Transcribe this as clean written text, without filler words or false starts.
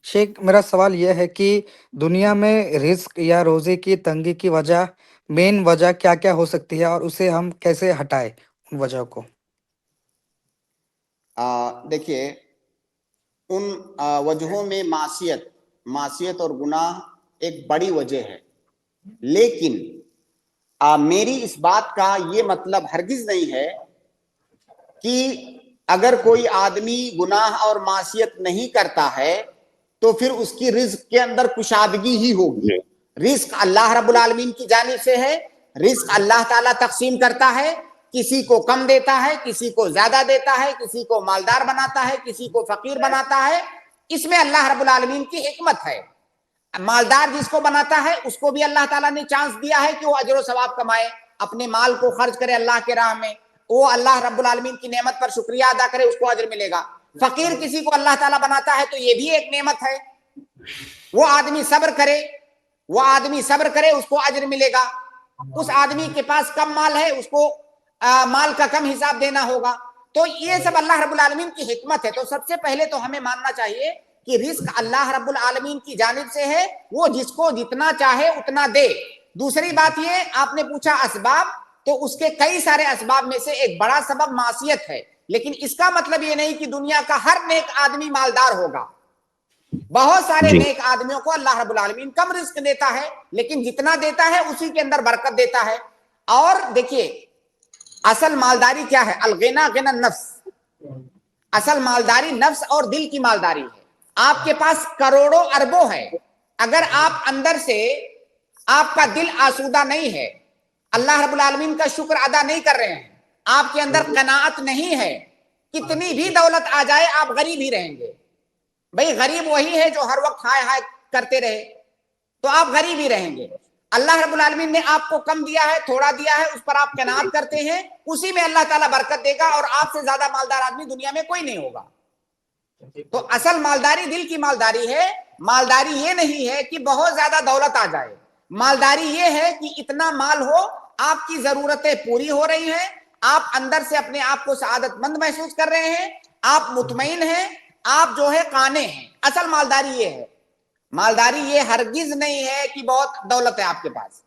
शेख, मेरा सवाल यह है कि दुनिया में रिस्क या रोज़ी की तंगी की मेन वजह क्या-क्या हो सकती है और उसे हम कैसे हटाएँ उन वजह को? देखिए, उन वजहों में मासियत और गुनाह एक बड़ी वजह है। लेकिन मेरी इस बात का ये मतलब हरगिज नहीं है कि अगर कोई आदमी गुनाह और मासियत नहीं करता है तो फिर उसकी रिज्क के अंदर कुशादगी ही होगी। रिज्क अल्लाह रब्बुल आलमीन की जानिब से है। रिज्क अल्लाह ताला तकसीम करता है, किसी को कम देता है, किसी को ज्यादा देता है, किसी को मालदार बनाता है, किसी को फकीर बनाता है। इसमें अल्लाह रब्बुल आलमीन की हिकमत है। मालदार जिसको बनाता है उसको भी अल्लाह ताला ने चांस दिया है कि वो अजर सवाब कमाए, अपने माल को खर्च करे अल्लाह के राह में, वो अल्लाह रब्बुल आलमीन की नेमत पर शुक्रिया अदा करे, उसको अजर मिलेगा। फकीर किसी को अल्लाह ताला बनाता है तो ये भी एक नेमत है। वो आदमी सब्र करे उसको अजर मिलेगा। उस आदमी के पास कम माल है उसको माल का कम हिसाब देना होगा। तो ये सब अल्लाह रब्बुल आलमीन की हिकमत है। तो सबसे पहले तो हमें मानना चाहिए कि रिस्क अल्लाह रब्बुल आलमीन की जानिब से है, वो जिसको जितना चाहे उतना दे। दूसरी बात ये, आपने पूछा असबाब, तो उसके कई सारे असबाब में से एक बड़ा सबब मासियत है। लेकिन इसका मतलब ये नहीं कि दुनिया का हर नेक आदमी मालदार होगा। बहुत सारे जी। नेक आदमियों को अल्लाह रब्बुल आलमीन कम रिस्क देता है, लेकिन जितना देता है उसी के अंदर बरकत देता है। और देखिए, असल मालदारी क्या है? अलगिना गिना नफ्स। असल मालदारी नफ्स और दिल की मालदारी है। आपके पास करोड़ों अरबों है, अगर आप अंदर से आपका दिल आसूदा नहीं है, अल्लाह रब्बुल आलमीन का शुक्र अदा नहीं कर रहे हैं, आपके अंदर कनाअत नहीं है, कितनी भी दौलत आ जाए आप गरीब ही रहेंगे। भाई गरीब वही है जो हर वक्त हाय हाय करते रहे, तो आप गरीब ही रहेंगे। अल्लाह रब्बुल आलमीन ने आपको कम दिया है, थोड़ा दिया है, उस पर आप कनात करते हैं, उसी में अल्लाह ताला बरकत देगा और आपसे ज्यादा मालदार आदमी दुनिया में कोई नहीं होगा। तो असल मालदारी दिल की मालदारी है। मालदारी ये नहीं है कि बहुत ज्यादा दौलत आ जाए, मालदारी ये है कि इतना माल हो, आपकी जरूरतें पूरी हो रही हैं, आप अंदर से अपने आप को सआदतमंद महसूस कर रहे हैं, आप मुतमईन हैं, आप जो है काने हैं। असल मालदारी ये है। मालदारी ये हरगिज नहीं है कि बहुत दौलत है आपके पास।